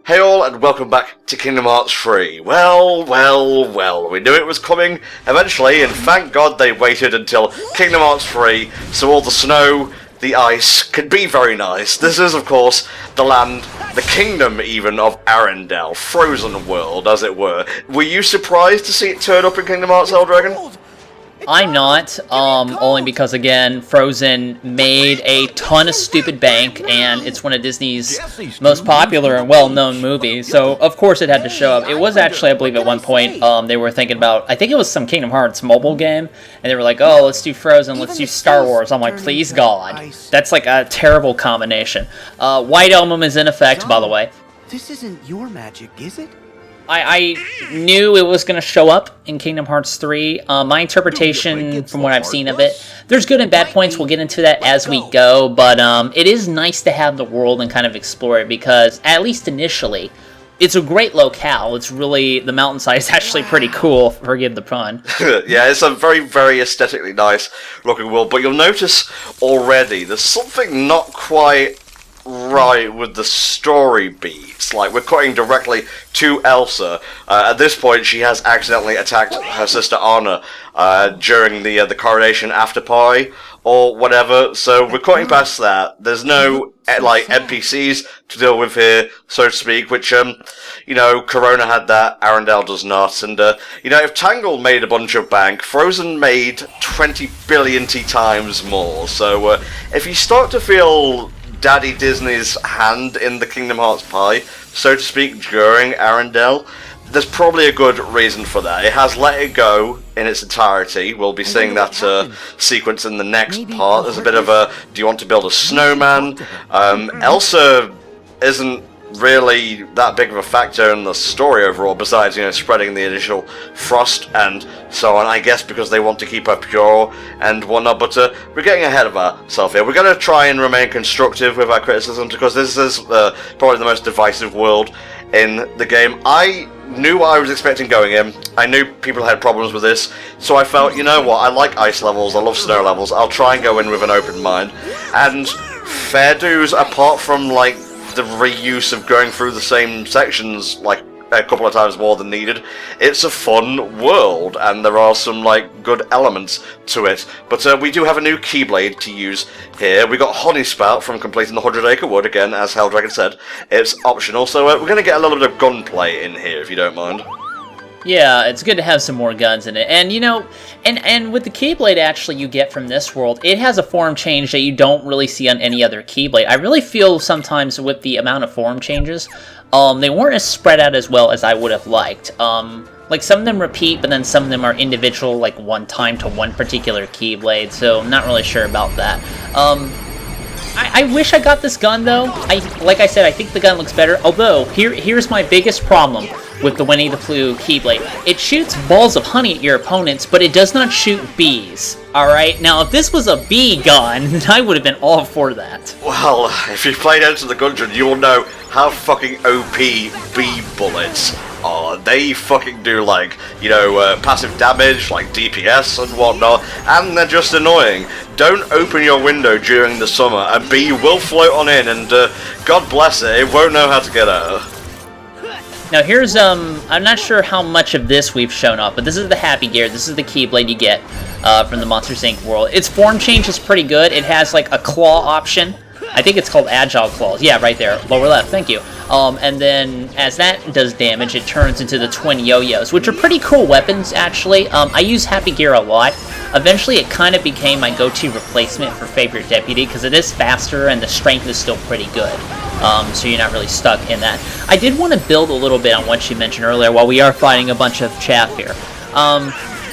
Hey all, and welcome back to Kingdom Hearts 3. Well, we knew it was coming eventually, and thank God they waited until Kingdom Hearts 3, so all the snow, the ice, could be very nice. This is, of course, the land, the kingdom even, of Arendelle, frozen world, as it were. Were you surprised to see it turn up in Kingdom Hearts Dragon? I'm not, only because, again, Frozen made a ton of stupid bank, and it's one of Disney's most popular and well-known movies, so of course it had to show up. It was actually, I believe, at one point, they were thinking about, I think it was some Kingdom Hearts mobile game, and they were like, oh, let's do Frozen, let's do Star Wars. I'm like, please God. That's like a terrible combination. White Album is in effect, by the way. This isn't your magic, is it? I knew it was going to show up in Kingdom Hearts 3. My interpretation, from what I've seen of it, there's good and bad points. We'll get into that as we go, but it is nice to have the world and kind of explore it because, at least initially, it's a great locale. It's really, the mountainside is actually pretty cool, forgive the pun. Yeah, it's a very, very aesthetically nice looking world, but you'll notice already there's something not quite right with the story beats. Like, we're cutting directly to Elsa. At this point, she has accidentally attacked her sister Anna during the coronation after party or whatever. So we're cutting past that. There's no like NPCs to deal with here, so to speak. Which you know, Corona had that. Arendelle does not. And you know, if Tangle made a bunch of bank, Frozen made 20 billion times more. So if you start to feel Daddy Disney's hand in the Kingdom Hearts pie, so to speak, during Arendelle, there's probably a good reason for that. It has Let It Go in its entirety. We'll be seeing that sequence in the next part. There's a bit of a, do you want to build a snowman? Elsa isn't really that big of a factor in the story overall, besides, you know, spreading the initial frost and so on, I guess because they want to keep her pure and whatnot, but we're getting ahead of ourselves here. We're going to try and remain constructive with our criticisms, because this is probably the most divisive world in the game. I knew what I was expecting going in. I knew people had problems with this, so I felt, you know what, I like ice levels, I love snow levels, I'll try and go in with an open mind. And fair dues, apart from, like, the reuse of going through the same sections like a couple of times more than needed, it's a fun world and there are some like good elements to it. But we do have a new Keyblade to use here. We got Honey Spout from completing the 100 Acre Wood, again, as Helldragon said. It's optional, so we're going to get a little bit of gunplay in here if you don't mind. Yeah, it's good to have some more guns in it. And, you know, and with the Keyblade, actually, you get from this world, it has a form change that you don't really see on any other Keyblade. I really feel sometimes with the amount of form changes, they weren't as spread out as well as I would have liked. Like, some of them repeat, but then some of them are individual, like, one time to one particular Keyblade, so I'm not really sure about that. I wish I got this gun, though. Like I said, I think the gun looks better. Although, here's my biggest problem with the Winnie the Pooh Keyblade. It shoots balls of honey at your opponents, but it does not shoot bees. Alright? Now, if this was a bee gun, I would have been all for that. Well, if you've played Enter the Gungeon, you will know how fucking OP bee bullets are. They fucking do, like, you know, passive damage, like DPS and whatnot, and they're just annoying. Don't open your window during the summer. A bee will float on in, and God bless it, it won't know how to get out. Now here's, I'm not sure how much of this we've shown off, but this is the Happy Gear. This is the Keyblade you get from the Monsters, Inc. world. Its form change is pretty good. It has, like, a claw option. I think it's called Agile Claws. Yeah, right there. Lower left. Thank you. And then, as that does damage, it turns into the twin yo-yos, which are pretty cool weapons, actually. I use Happy Gear a lot. Eventually, it kind of became my go-to replacement for Favorite Deputy, because it is faster, and the strength is still pretty good. So you're not really stuck in that. I did want to build a little bit on what you mentioned earlier, while we are fighting a bunch of chaff here.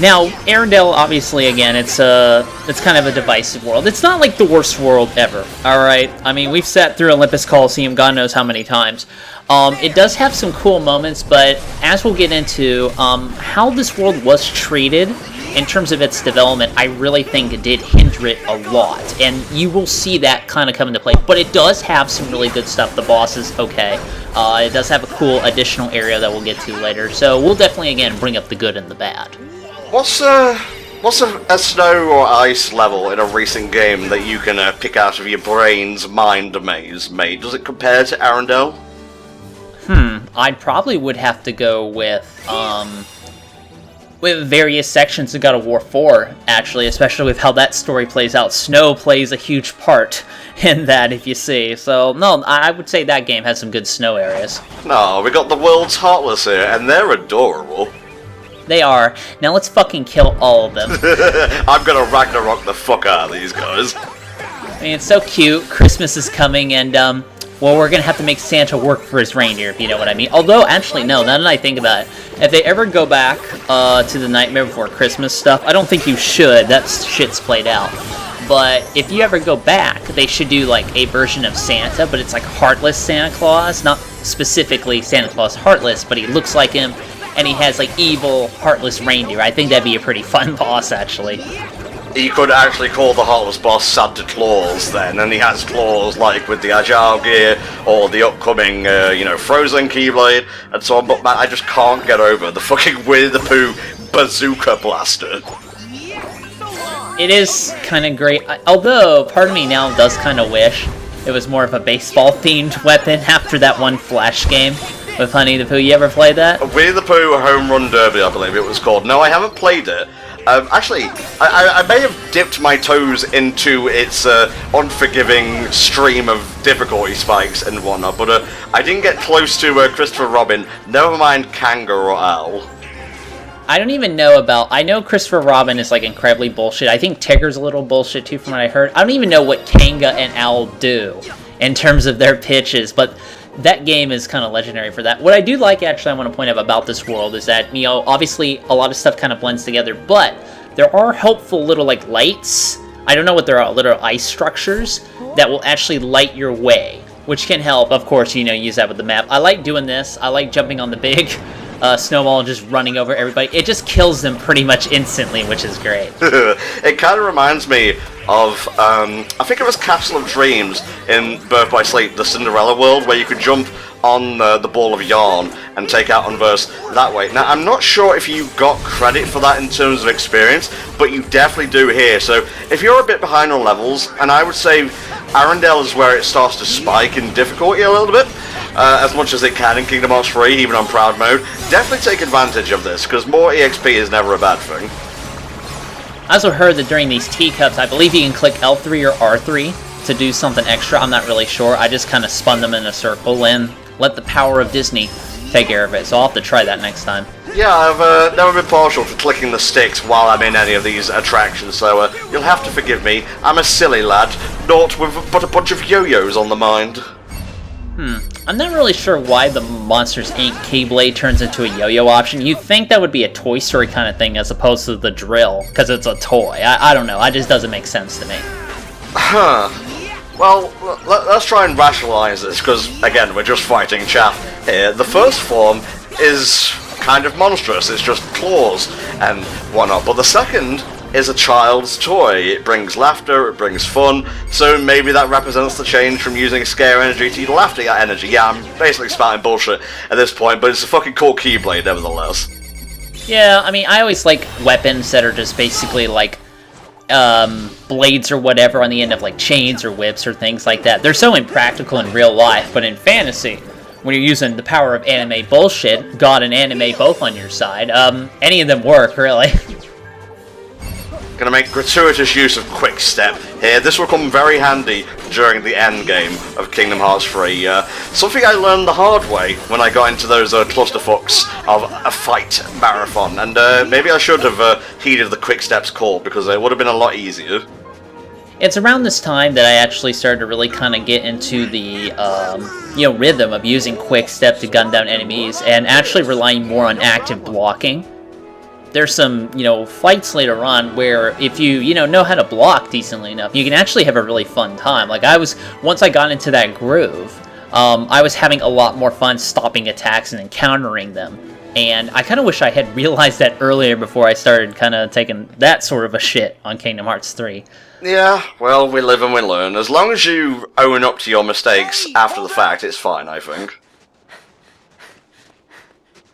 Now, Arendelle, obviously, again, it's kind of a divisive world. It's not like the worst world ever, alright? I mean, we've sat through Olympus Coliseum God knows how many times. It does have some cool moments, but as we'll get into, how this world was treated in terms of its development, I really think it did hinder it a lot. And you will see that kind of come into play. But it does have some really good stuff. The boss is okay. It does have a cool additional area that we'll get to later. So we'll definitely, again, bring up the good and the bad. What's a snow or ice level in a recent game that you can pick out of your brain's mind maze made? Does it compare to Arendelle? I probably would have to go with various sections of God of War 4, actually, especially with how that story plays out. Snow plays a huge part in that, if you see. So, no, I would say that game has some good snow areas. No, we got the world's Heartless here, and they're adorable. They are. Now let's fucking kill all of them. I'm gonna Ragnarok the fuck out of these guys. I mean, it's so cute. Christmas is coming, and, well, we're gonna have to make Santa work for his reindeer, if you know what I mean. Although, actually, no, now that I think about it, if they ever go back to the Nightmare Before Christmas stuff, I don't think you should. That shit's played out. But if you ever go back, they should do, like, a version of Santa, but it's like Heartless Santa Claus. Not specifically Santa Claus Heartless, but he looks like him, and he has, like, evil, heartless reindeer. I think that'd be a pretty fun boss, actually. You could actually call the Heartless boss Santa Claus then, and he has claws like with the Agile gear or the upcoming, Frozen Keyblade and so on, but man, I just can't get over the fucking Winnie the Pooh bazooka blaster. It is kind of great, although part of me now does kind of wish it was more of a baseball-themed weapon after that one Flash game with Honey the Pooh. You ever played that? Winnie the Pooh Home Run Derby, I believe it was called. No, I haven't played it. Actually, I may have dipped my toes into its unforgiving stream of difficulty spikes and whatnot, but I didn't get close to Christopher Robin, never mind Kanga or Owl. I don't even know about... I know Christopher Robin is, like, incredibly bullshit. I think Tigger's a little bullshit, too, from what I heard. I don't even know what Kanga and Owl do in terms of their pitches, but that game is kind of legendary for that. What I do like, actually, I want to point out about this world is that, obviously, a lot of stuff kind of blends together, but there are helpful little, like, lights. I don't know what they are, little ice structures that will actually light your way, which can help, of course, use that with the map. I like doing this. I like jumping on the big snowball and just running over everybody. It just kills them pretty much instantly, which is great. It kind of reminds me of, I think it was Castle of Dreams in Birth by Sleep, the Cinderella world, where you could jump on the ball of yarn and take out Unverse that way. Now, I'm not sure if you got credit for that in terms of experience, but you definitely do here. So, if you're a bit behind on levels, and I would say Arendelle is where it starts to spike in difficulty a little bit, as much as it can in Kingdom Hearts 3, even on Proud Mode, definitely take advantage of this, because more EXP is never a bad thing. I also heard that during these teacups, I believe you can click L3 or R3 to do something extra. I'm not really sure. I just kind of spun them in a circle and let the power of Disney take care of it, so I'll have to try that next time. Yeah, I've never been partial to clicking the sticks while I'm in any of these attractions, so you'll have to forgive me. I'm a silly lad, naught with but a bunch of yo-yos on the mind. I'm not really sure why the Monsters, Inc. Keyblade turns into a yo-yo option. You'd think that would be a Toy Story kind of thing as opposed to the drill, because it's a toy. I don't know, it just doesn't make sense to me. Huh. Well, let's try and rationalize this, because, again, we're just fighting chaff here. The first form is kind of monstrous, it's just claws and whatnot, but the second is a child's toy. It brings laughter, it brings fun, so maybe that represents the change from using scare energy to laughter energy. Yeah, I'm basically spouting bullshit at this point, but it's a fucking cool Keyblade nevertheless. Yeah, I mean, I always like weapons that are just basically like blades or whatever on the end of like chains or whips or things like that. They're so impractical in real life, but in fantasy, when you're using the power of anime bullshit, God and anime both on your side, any of them work, really. Gonna make gratuitous use of Quick Step here. This will come very handy during the end game of Kingdom Hearts 3. Something I learned the hard way when I got into those clusterfucks of a fight marathon, and maybe I should have heeded the Quick Step's call, because it would have been a lot easier. It's around this time that I actually started to really kind of get into the, rhythm of using Quick Step to gun down enemies, and actually relying more on active blocking. There's some, fights later on where if you, know how to block decently enough, you can actually have a really fun time. Like, once I got into that groove, I was having a lot more fun stopping attacks and encountering them. And I kind of wish I had realized that earlier before I started kind of taking that sort of a shit on Kingdom Hearts 3. Yeah, well, we live and we learn. As long as you own up to your mistakes after the fact, it's fine, I think.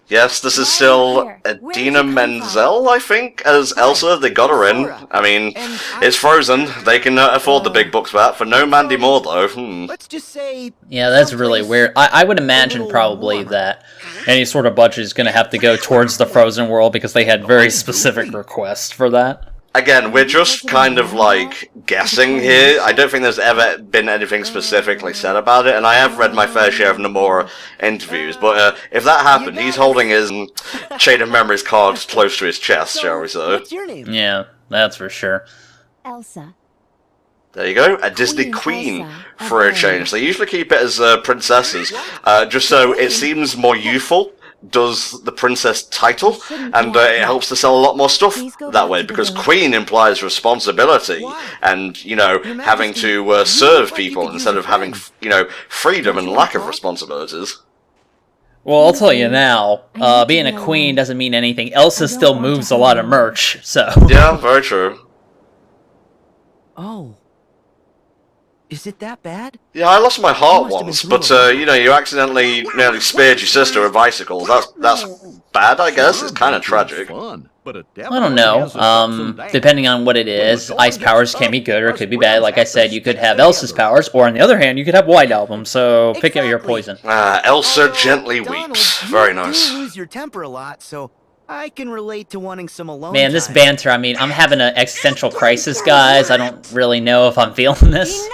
Yes, this is still Adina Menzel, I think, as Elsa. They got her in. I mean, it's Frozen. They can afford the big bucks for that. For no Mandy Moore, though. Let's just say... Yeah, that's really weird. I would imagine probably that any sort of budget is going to have to go towards the Frozen world because they had very specific requests for that. Again, we're just kind of, like, guessing here. I don't think there's ever been anything specifically said about it, and I have read my fair share of Nomura interviews, but if that happened, he's holding his Chain of Memories card close to his chest, shall we say. What's your name? Yeah, that's for sure. Elsa. There you go, a Disney Queen for a change. They usually keep it as princesses, just so it seems more youthful. Does the princess title, and it helps to sell a lot more stuff that way, because Queen implies responsibility, and, you know, having to serve people instead of having, you know, freedom and lack of responsibilities. Well, I'll tell you now, being a queen doesn't mean anything. Elsa still moves a lot of merch, so... Yeah, very true. Oh. Is it that bad? Yeah, I lost my heart once, but, you know, you accidentally nearly speared your sister with bicycles. That's bad, I guess. It's kind of tragic. I don't know. Depending on what it is, ice powers can be good or it could be bad. Like I said, you could have Elsa's powers, or on the other hand, you could have White Album, so pick out your poison. Elsa gently weeps. Very nice. You lose your temper a lot, so I can relate to wanting some alone Man, this time. banter, I mean, I'm having an existential crisis, guys. I don't really know if I'm feeling this.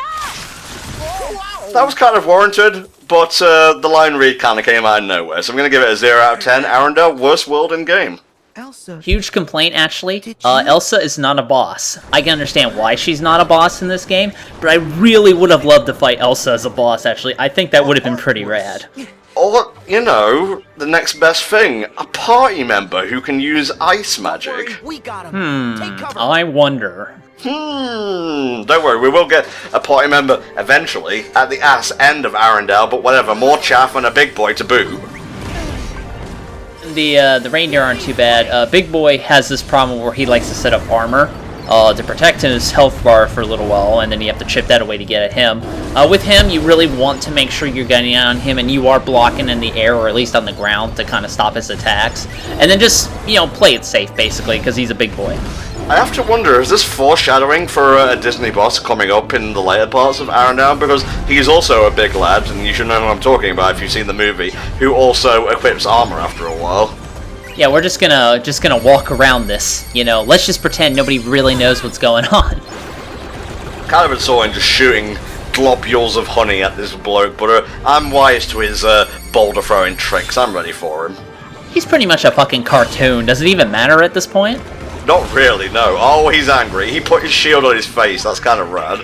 That was kind of warranted, but the line read kind of came out of nowhere, so I'm going to give it a 0 out of 10. Arendelle, worst world in game. Elsa. Huge complaint, actually. Elsa is not a boss. I can understand why she's not a boss in this game, but I really would have loved to fight Elsa as a boss, actually. I think that would have been pretty rad. Or, you know, the next best thing, a party member who can use ice magic. We got him. Take cover. I wonder. Don't worry, we will get a party member eventually at the ass end of Arendelle, but whatever, more chaff and a big boy to boot. The reindeer aren't too bad. Big Boy has this problem where he likes to set up armor to protect his health bar for a little while, and then you have to chip that away to get at him. With him, you really want to make sure you're getting on him and you are blocking in the air, or at least on the ground, to kind of stop his attacks. And then just, you know, play it safe, basically, because he's a big boy. I have to wonder, is this foreshadowing for a Disney boss coming up in the later parts of Arendelle? Because he's also a big lad, and you should know what I'm talking about if you've seen the movie, who also equips armor after a while. Yeah, we're just gonna walk around this, you know. Let's just pretend nobody really knows what's going on. Kind of enjoying just shooting globules of honey at this bloke, but I'm wise to his boulder throwing tricks. I'm ready for him. He's pretty much a fucking cartoon. Does it even matter at this point? Not really, no. Oh, he's angry. He put his shield on his face. That's kind of rad.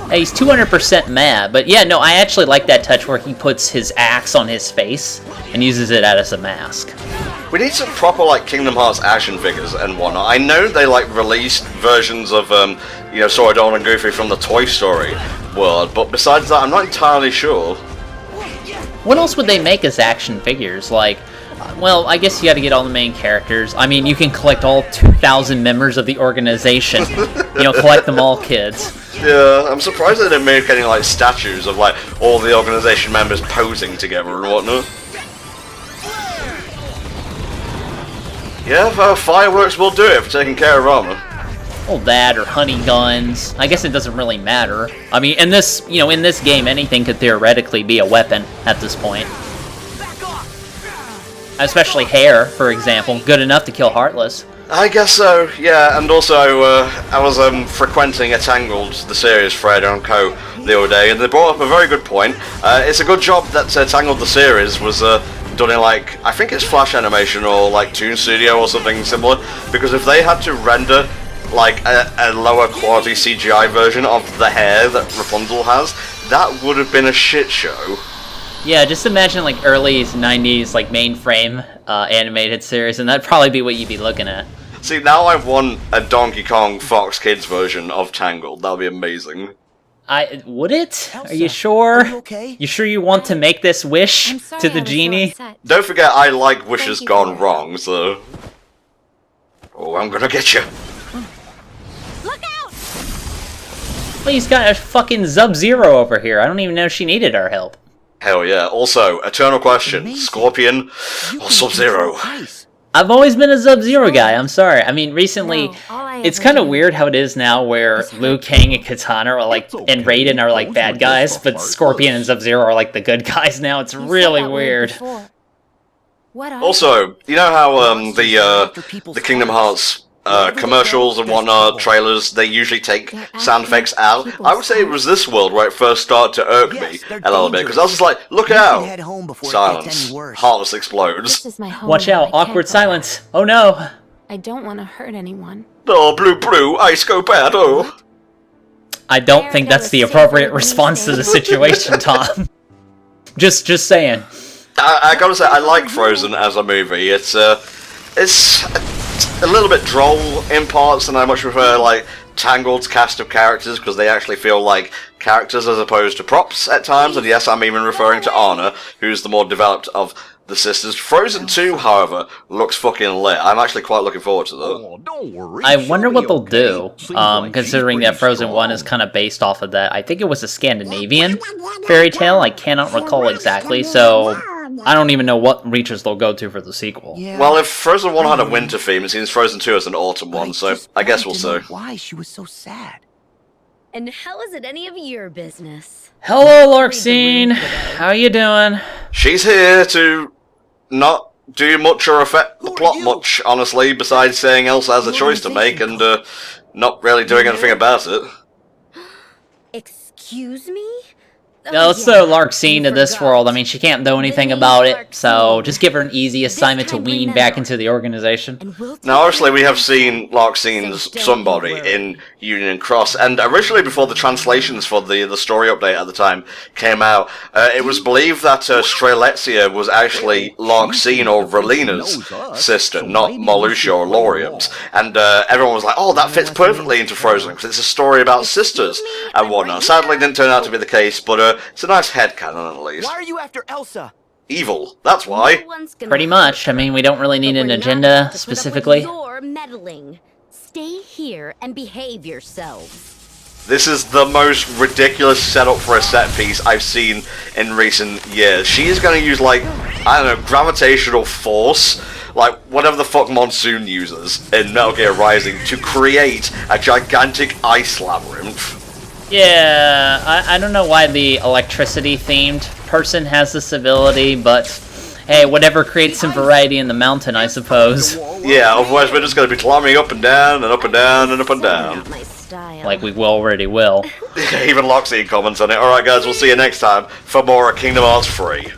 Hey, he's 200% mad, but yeah, no, I actually like that touch where he puts his axe on his face and uses it as a mask. We need some proper, like, Kingdom Hearts action figures and whatnot. I know they, like, released versions of, you know, Sora, Donald, and Goofy from the Toy Story world, but besides that, I'm not entirely sure. What else would they make as action figures? Like, well, I guess you gotta get all the main characters. I mean, you can collect all 2,000 members of the organization. You know, collect them all, kids. Yeah, I'm surprised they didn't make any, like, statues of, like, all the organization members posing together and whatnot. Yeah, fireworks will do it for taking care of armor. Well, that or honey guns. I guess it doesn't really matter. I mean, in this, you know, in this game, anything could theoretically be a weapon at this point. Especially hair, for example. Good enough to kill Heartless. I guess so, yeah, and also I was frequenting a Tangled, the series thread on Co the other day, and they brought up a very good point. It's a good job that Tangled the series was done in, like, I think it's Flash Animation or like Toon Studio or something similar, because if they had to render like a lower quality CGI version of the hair that Rapunzel has, that would have been a shit show. Yeah, just imagine like early 90s like mainframe animated series, and that'd probably be what you'd be looking at. See, now I want a Donkey Kong Fox Kids version of Tangled. That'll be amazing. Would it? Elsa, are you sure? are you okay? You sure you want to make this wish to the genie? Don't forget, I like wishes gone wrong, so... Oh, I'm gonna get you. Look out! Well, he's got a fucking Sub-Zero over here. I don't even know she needed our help. Hell yeah. Also, eternal question: Amazing. Scorpion You or can Sub-Zero? control ice. I've always been a Sub-Zero guy, I'm sorry. I mean, recently, No, all I it's ever kind of do weird how it is now where is Liu hurt Kang and Katana are like, It's okay. and Raiden are like Those bad were guys, just the but Scorpion and Heartless. Sub-Zero are like the good guys now. It's You said really that word weird. before. What are Also, you know how Monsters go after people's the Kingdom hearts. Hearts Wherever they commercials go, and there's whatnot, trouble. trailers, they usually take They're sound after effects out. people's I would say it was this world where it first started to irk Yes, me they're a little bit, because I was dangerous. just like, look You should out! head home before it gets Silence. any worse. Heartless explodes. This is my home. Watch now. out, I can't awkward go silence. Oh no. back. I don't want to hurt anyone. Oh, blue, ice go bad, oh. I don't think that's the appropriate response to the situation, Tom. Just saying. I gotta say, I like Frozen as a movie. It's a little bit droll in parts, and I much prefer, like, Tangled's cast of characters, because they actually feel like characters as opposed to props at times, and yes, I'm even referring to Anna, who's the more developed of the sisters. Frozen 2, however, looks fucking lit. I'm actually quite looking forward to that. Oh, don't worry. I she'll wonder be what they'll okay. do, Seems like she's considering pretty that Frozen 1 is strong. kind of based off of that. I think it was a Scandinavian fairy tale. I cannot recall exactly, so I don't even know what reaches they'll go to for the sequel. Yeah. Well, if Frozen 1 had a winter theme, it seems Frozen 2 is an autumn but one, so just I guess we'll wanted to know see. why she was so sad. And how is it any of your business? Hello, Larxene. How you doing? She's here to not do much or affect the Who are plot you? much, honestly, besides saying Elsa has a choice to make and not really doing anything about it. Excuse me? No, it's the Larxene of this world. I mean, she can't do anything name's about it, so Larxene. just give her an easy assignment to time wean remember. back into the organization. And we'll take Now, obviously, we have care of seen them. Larxine's So don't somebody you worry. in Union Cross, and originally, before the translations for the story update at the time came out, it was believed that Streletsia was actually Larxene or Relina's sister, not Malusha or Lorium's. And everyone was like, oh, that fits perfectly into Frozen, because it's a story about sisters and whatnot. Sadly, it didn't turn out to be the case, but it's a nice headcanon at least. Why are you after Elsa? Evil, that's why. No one's gonna Pretty hurt much. you. I mean, we don't really need But an we're not agenda about to put up with specifically. your meddling. Stay here and behave yourselves. This is the most ridiculous setup for a set piece I've seen in recent years. She is going to use, like, I don't know, gravitational force, like whatever the fuck Monsoon uses in Metal Gear Rising, to create a gigantic ice labyrinth. Yeah, I don't know why the electricity-themed person has this ability, but hey, whatever creates some variety in the mountain, I suppose. Yeah, otherwise we're just going to be climbing up and down and up and down and up and down. Not my style. Like we already will. Even Loxine comments on it. Alright guys, we'll see you next time for more Kingdom Hearts 3.